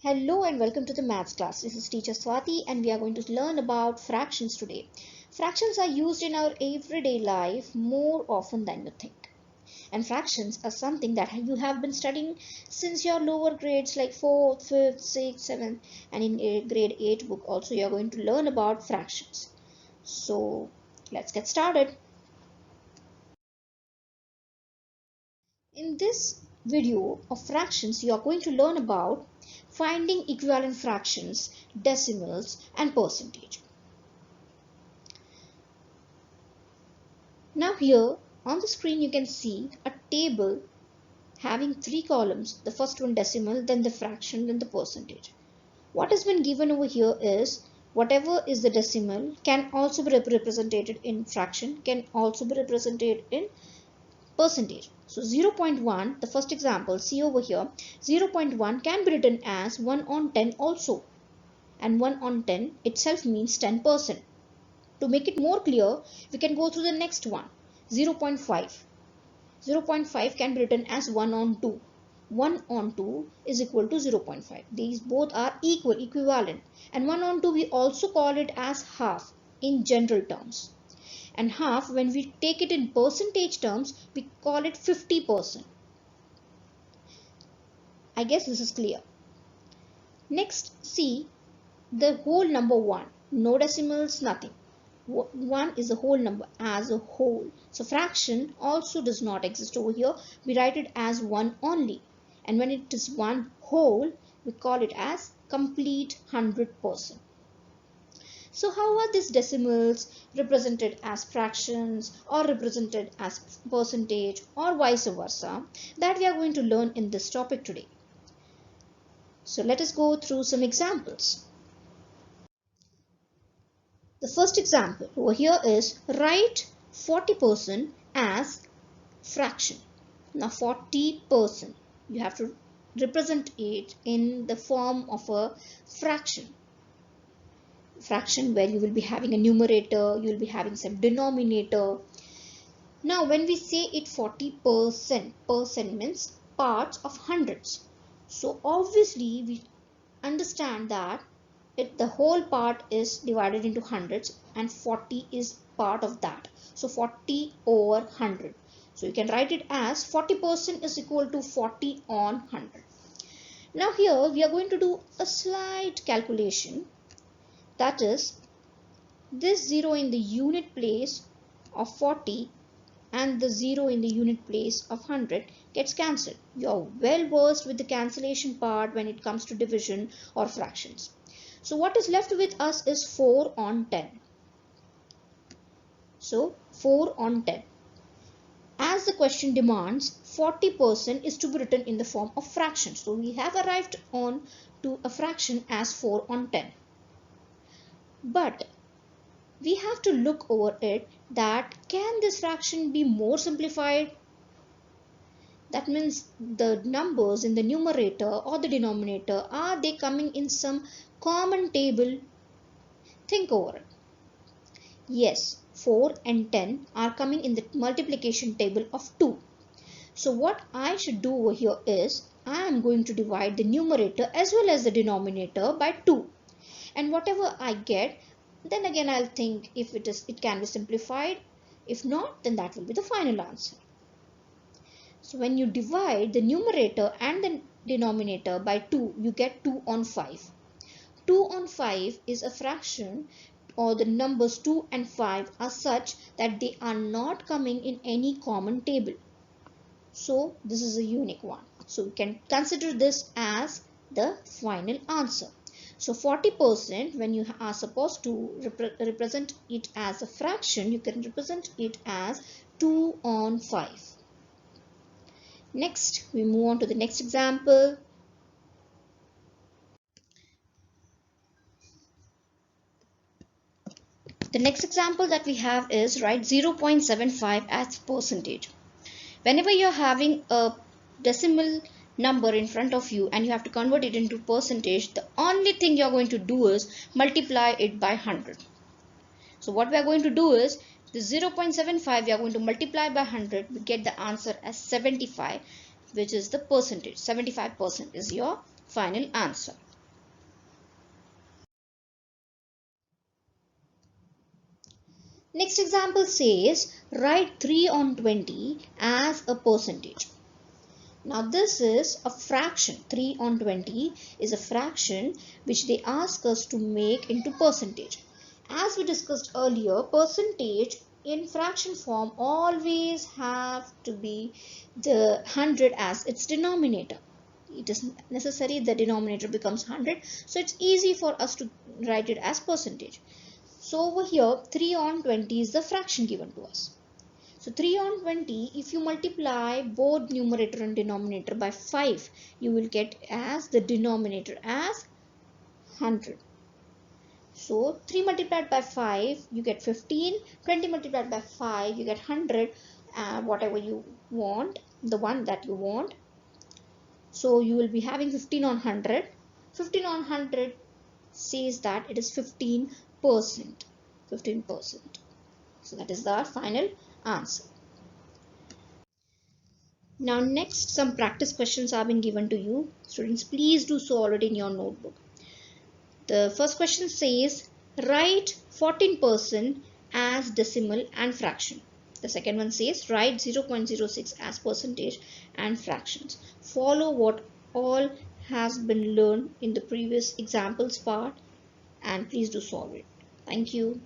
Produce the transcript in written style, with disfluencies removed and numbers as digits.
Hello and welcome to the maths class. This is teacher Swati and we are going to learn about fractions today. Fractions are used in our everyday life more often than you think. And fractions are something that you have been studying since your lower grades like 4th, 5th, 6th, 7th and in grade 8 book also you are going to learn about fractions. So let's get started. In this video of fractions, you are going to learn about finding equivalent fractions, decimals, and percentage. Now here on the screen you can see a table having three columns, the first one decimal, then the fraction, then the percentage. What has been given over here is whatever is the decimal can also be represented in fraction, can also be represented in percentage. So 0.1, the first example, see over here, 0.1 can be written as 1 on 10 also. And 1 on 10 itself means 10%. To make it more clear, we can go through the next one, 0.5. 0.5 can be written as 1 on 2. 1 on 2 is equal to 0.5. These both are equivalent. And 1 on 2 we also call it as half in general terms. And half, when we take it in percentage terms, we call it 50%. I guess this is clear. Next, see the whole number 1. No decimals, nothing. 1 is a whole number as a whole. So fraction also does not exist over here. We write it as 1 only. And when it is 1 whole, we call it as complete 100%. So how are these decimals represented as fractions or represented as percentage or vice versa? That we are going to learn in this topic today. So let us go through some examples. The first example over here is write 40% as fraction. Now 40%, you have to represent it in the form of a fraction. Fraction where you will be having a numerator, you will be having some denominator. Now when we say it 40%, percent means parts of hundreds. So obviously we understand that the whole part is divided into hundreds and 40 is part of that. So 40 over 100. So you can write it as 40% is equal to 40 on 100. Now here we are going to do a slight calculation. That is, this 0 in the unit place of 40 and the 0 in the unit place of 100 gets cancelled. You are well versed with the cancellation part when it comes to division or fractions. So what is left with us is 4 on 10. So 4 on 10. As the question demands, 40% is to be written in the form of fraction. So we have arrived on to a fraction as 4 on 10. But we have to look over it that can this fraction be more simplified? That means the numbers in the numerator or the denominator, are they coming in some common table? Think over it. Yes, 4 and 10 are coming in the multiplication table of 2. So what I should do over here is I am going to divide the numerator as well as the denominator by 2. And whatever I get, then again I'll think if it can be simplified. If not, then that will be the final answer. So when you divide the numerator and the denominator by 2, you get 2 on 5. 2 on 5 is a fraction, or the numbers 2 and 5 are such that they are not coming in any common table. So this is a unique one. So we can consider this as the final answer. So 40%, when you are supposed to represent it as a fraction, you can represent it as 2 on 5. Next, we move on to the next example. The next example that we have is write 0.75 as percentage. Whenever you're having a decimal number in front of you and you have to convert it into percentage, the only thing you're going to do is multiply it by 100. So what we are going to do is the 0.75 we are going to multiply by 100, we get the answer as 75, which is the percentage. 75% is your final answer. Next example says write 3 on 20 as a percentage. Now this is a fraction. 3 on 20 is a fraction which they ask us to make into percentage. As we discussed earlier, percentage in fraction form always have to be the 100 as its denominator. It is necessary the denominator becomes 100, so it's easy for us to write it as percentage. So over here 3 on 20 is the fraction given to us. So 3 on 20, if you multiply both numerator and denominator by 5, you will get as the denominator as 100. So 3 multiplied by 5, you get 15. 20 multiplied by 5, you get 100. Whatever you want, the one that you want. So you will be having 15 on 100. 15 on 100 says that it is 15%. 15%. So that is the final answer. Now next, some practice questions have been given to you. Students, please do so already in your notebook. The first question says write 14% as decimal and fraction. The second one says write 0.06 as percentage and fractions. Follow what all has been learned in the previous examples part and please do solve it. Thank you.